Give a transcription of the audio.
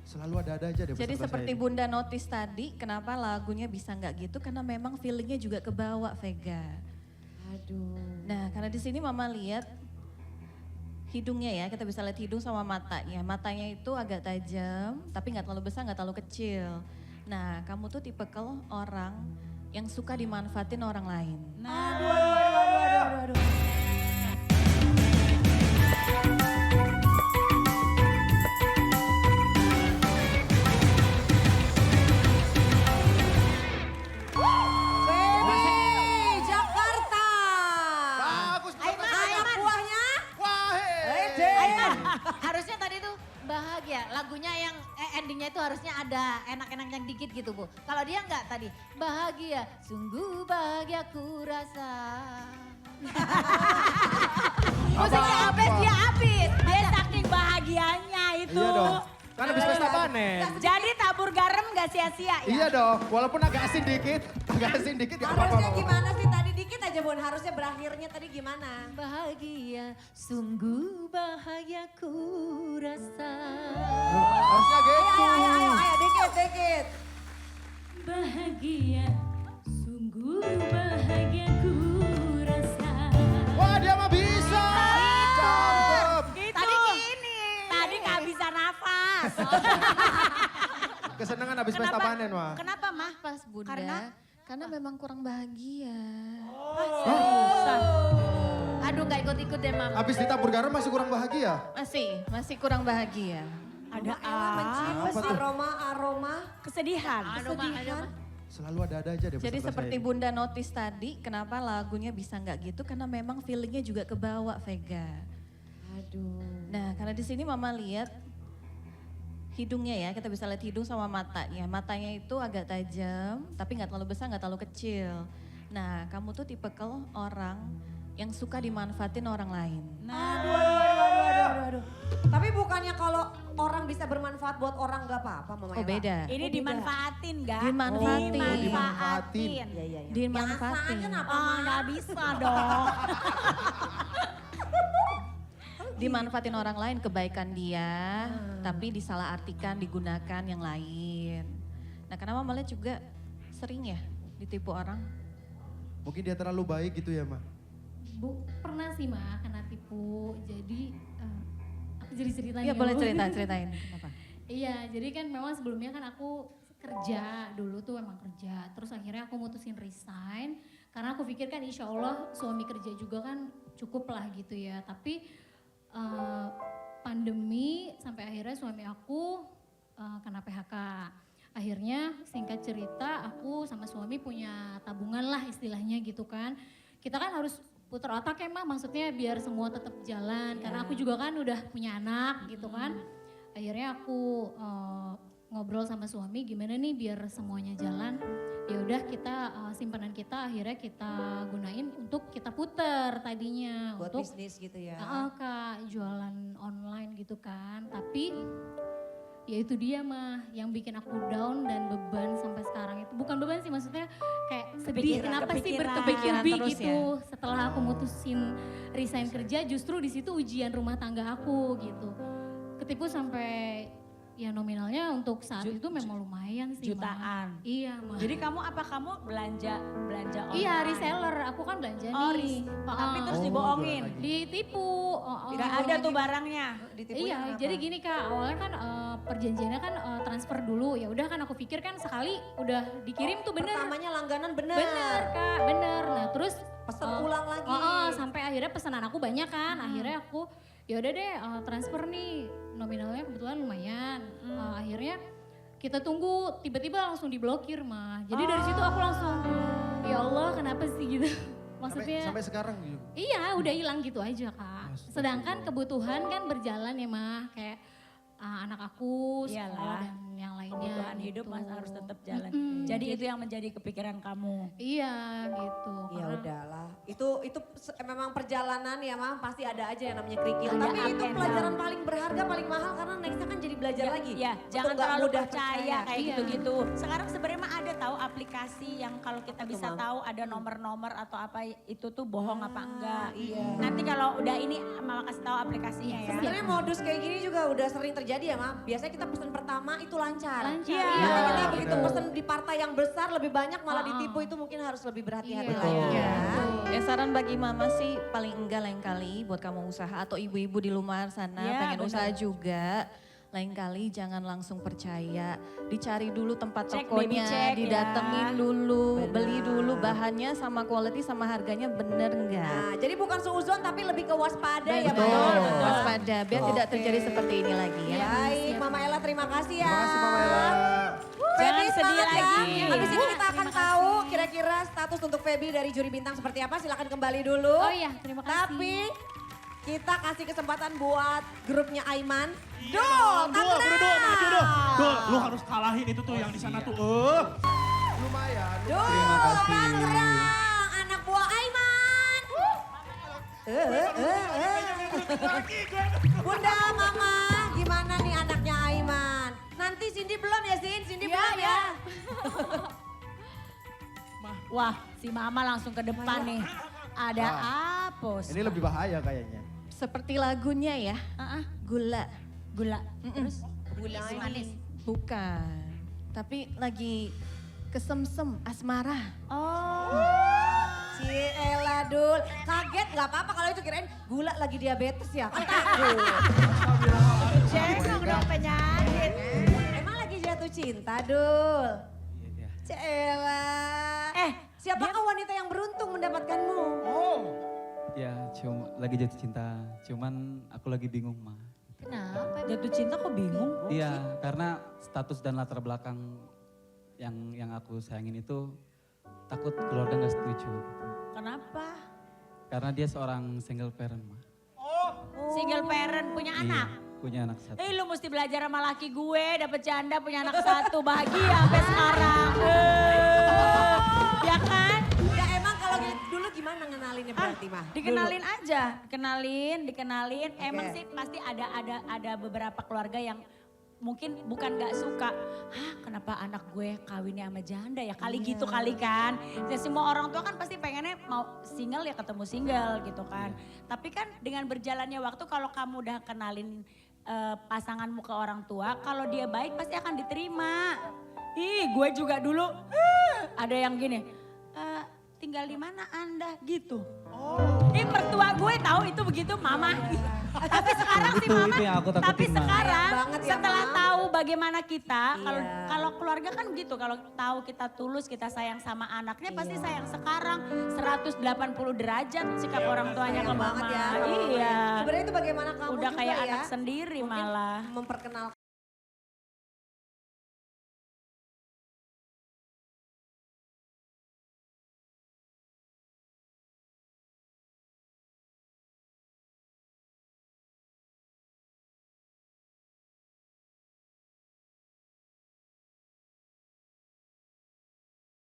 Selalu ada-ada aja deh Jadi peserta seperti saya ini. Bunda notice tadi, kenapa lagunya bisa nggak gitu? Karena memang feelingnya juga kebawa, Vega. Aduh. Nah, karena di sini Mama lihat hidungnya ya, kita bisa lihat hidung sama matanya. Matanya itu agak tajam, tapi nggak terlalu besar, nggak terlalu kecil. Nah, kamu tuh tipikal orang yang suka dimanfaatin orang lain. Aduh, aduh, aduh, aduh, aduh, aduh. Baby Jakarta. Bagus, Ayo mas, ayo buahnya. Wah, Ayo. Harusnya tadi tuh bahagia. Lagunya yang endingnya itu harusnya ada enak-enaknya dikit gitu Bu. Kalau dia enggak tadi. Bahagia, sungguh bahagia ku rasa. Musiknya habis, dia habis. Dia saking bahagianya itu. Iya dong. Kan habis pesta panen. Jadi tabur garam gak sia-sia ya? Iya dong, walaupun agak asin dikit gak apa-apa. Harusnya gimana sih tadi dikit aja Bun, harusnya berakhirnya tadi gimana? Bahagia, sungguh bahagia ku rasa. Harusnya gitu. Ayo dikit. Bahagia, sungguh bahagia ku rasa. Wah, dia mah bisa. Cakep. Gitu. Tadi gini. Tadi gak bisa nafas. Kesenangan habis pesta panen, wah. Kenapa mah? Pas Bunda, Karena? karena memang kurang bahagia. Aduh gak ikut-ikut deh Mama. Habis ditabur garam masih kurang bahagia. Masih kurang bahagia. Ada Mencium Apa tuh? aroma. kesedihan. Selalu ada-ada aja deh Jadi peserta seperti saya ini. Bunda notice tadi, kenapa lagunya bisa nggak gitu? Karena memang feelingnya juga kebawa, Vega. Aduh. Nah, karena di sini Mama lihat hidungnya ya, kita bisa lihat hidung sama matanya. Matanya itu agak tajam, tapi nggak terlalu besar, nggak terlalu kecil. Nah, kamu tuh tipikal orang yang suka dimanfaatin orang lain. Aduh. Tapi bukannya kalau orang bisa bermanfaat buat orang gak apa-apa Mama Oh Ella? beda, Ini dimanfaatin gak? Dimanfaatin. Dimanfaatin. Iya. dimanfaatin. Biasa kenapa Oh Ma? gak bisa dong. Dimanfaatin orang lain kebaikan dia, tapi disalahartikan, digunakan yang lain. Nah, karena Mama lihat juga sering ya ditipu orang. Mungkin dia terlalu baik gitu ya, Ma. Bu, pernah sih mah kena tipu. Jadi aku jadi ceritain Iya ya, boleh Bu. ceritain. Kenapa? Iya, jadi kan memang sebelumnya kan aku kerja dulu tuh emang kerja. Terus akhirnya aku mutusin resign karena aku pikir kan insya Allah suami kerja juga kan cukup lah gitu ya. Tapi pandemi sampai akhirnya suami aku kena PHK. Akhirnya singkat cerita aku sama suami punya tabungan lah istilahnya gitu kan. Kita kan harus putar otak ya mah, maksudnya biar semua tetap jalan. Karena aku juga kan udah punya anak gitu kan. Akhirnya aku ngobrol sama suami gimana nih biar semuanya jalan. Ya udah kita simpanan kita akhirnya kita gunain untuk kita puter tadinya. Buat untuk bisnis gitu ya. Kak, jualan online gitu kan. Tapi ya itu dia mah yang bikin aku down dan beban sampai sekarang itu. Bukan beban sih, maksudnya kayak sedih kenapa sih kepikiran bertubi-tubi terus gitu. ya? Setelah aku mutusin resign kerja, justru di situ ujian rumah tangga aku gitu. Ketipu sampai ya nominalnya untuk saat itu memang lumayan sih. Jutaan. Ma. Iya mah. Jadi kamu belanja online? Iya reseller, aku kan belanja Oh, nih. tapi terus Oh, dibohongin? jualan lagi. Ditipu. Gak ada tuh barangnya? Ditipunya Iya, kenapa? jadi gini Kak, awalnya kan perjanjiannya kan transfer dulu. Ya udah kan aku pikir kan sekali udah dikirim tuh bener. Pertamanya langganan bener. Bener Kak, bener. Nah terus Pesen ulang lagi. sampai akhirnya pesanan aku banyak kan. Akhirnya aku ya udah deh transfer nih, nominalnya kebetulan lumayan. Akhirnya kita tunggu, tiba-tiba langsung diblokir mah. Jadi dari situ aku langsung, ya Allah kenapa sih gitu. Maksudnya Sampai sekarang gitu. iya udah hilang gitu aja Kak. Sedangkan kebutuhan kan berjalan ya mah, kayak anak aku, sekolah Iyalah. dan yang lainnya Kebutuhan gitu. hidup gitu. mas harus tetap jalan. Mm-mm. Jadi itu yang menjadi kepikiran kamu. Iya gitu. Ya Karena- udahlah, itu memang perjalanan ya Mam, pasti ada aja yang namanya kerikil. Ada Tapi up itu and pelajaran down. paling berharga, paling mahal karena nextnya kan jadi belajar lagi. Ya, Untuk jangan nggak terlalu mudah percaya kayak Iya. gitu-gitu. Sekarang sebenarnya mah ada tahu aplikasi yang kalau kita Apa tuh, bisa Mam? tahu ada nomor-nomor atau apa itu tuh bohong apa enggak. Iya. Nanti kalau udah ini Mama kasih tahu aplikasinya ya. Sebenarnya modus kayak gini juga udah sering terjadi ya Mam. Biasanya kita pesen pertama itu lancar. Lancar. Iya. Iya, kita Betul. begitu pesen di partai yang besar lebih banyak malah Oh. ditipu, itu mungkin harus lebih berhati-hati Iya. lagi ya. Ya saran bagi mama sih paling enggak lain kali buat kamu usaha atau ibu-ibu di luar sana Iya, pengen benar. usaha juga. Lain kali jangan langsung percaya, dicari dulu tempat Cek, tokonya, baby check ya. didatengin dulu, Benar. beli dulu bahannya sama quality sama harganya bener enggak. Nah, jadi bukan suuzon tapi lebih ke waspada ya Betul, Mam. waspada biar tidak Oke. terjadi seperti ini lagi ya. Baik, Mama Ella terima kasih ya. Terima kasih Mama Ella. Jangan Feby sedih semangat lagi. ya. Habis ini kita akan tahu kira-kira status untuk Feby dari juri bintang seperti apa. Silakan kembali dulu. Oh iya, terima kasih. Tapi kita kasih kesempatan buat grupnya Aiman. Dul, Dul, tak udah Dul, maju Dul. Dul, lu kenal. harus kalahin itu tuh yang di sana tuh. Lumayan. Dul, Terima kasih. Tangerang, anak buah Aiman. Bunda, Mama, gimana nih anaknya Aiman? Nanti Cindy belum ya, Cindy belum ya. Wah, si Mama langsung ke depan nih. Ada apa? Ini lebih bahaya kayaknya. Seperti lagunya ya, Ah, gula. gula. Terus Gula manis. bukan, tapi lagi kesemsem asmara. Oh. Ciela Dul, kaget nggak apa-apa kalau itu kirain gula lagi diabetes ya, kan takut. Cengong dong penyakit. Emang lagi jatuh cinta Dul? Ciela. Siapakah wanita yang beruntung mendapatkanmu? Ya, lagi jatuh cinta. Cuman aku lagi bingung, Ma. Kenapa? Jatuh cinta kok bingung? Iya, karena status dan latar belakang yang aku sayangin itu takut keluarga nggak setuju. Gitu. Kenapa? Karena dia seorang single parent, Ma. Single parent punya anak? Iya, punya anak satu. Lu mesti belajar sama laki gue, dapet janda punya anak satu, bahagia sampai sekarang. Ya kan? Ya emang kalau dulu gimana ngenalinnya berarti mah? Dikenalin aja, dikenalin. Emang Oke. sih pasti ada beberapa keluarga yang mungkin bukan gak suka. Hah, kenapa anak gue kawinnya sama janda ya? Kali gitu kali kan. Ya, semua orang tua kan pasti pengennya mau single ya ketemu single gitu kan. Tapi kan dengan berjalannya waktu kalau kamu udah kenalin pasanganmu ke orang tua, kalau dia baik pasti akan diterima. Ih, gue juga dulu ada yang gini, tinggal di mana Anda gitu. Mertua gue tahu itu begitu Mama. Tapi sekarang si Mama, Itu yang aku takutin, tapi Ma. sekarang Sayang banget ya, setelah Ma. tahu bagaimana kita, kalau Iya. kalau keluarga kan gitu, kalau tahu kita tulus, kita sayang sama anaknya pasti sayang sekarang 180 derajat sikap orang tuanya ke Sayang Mama. banget ya. sama Mama Iya. ya. Sebenarnya itu bagaimana kamu Udah juga kayak ya? anak sendiri Mungkin malah. memperkenalkan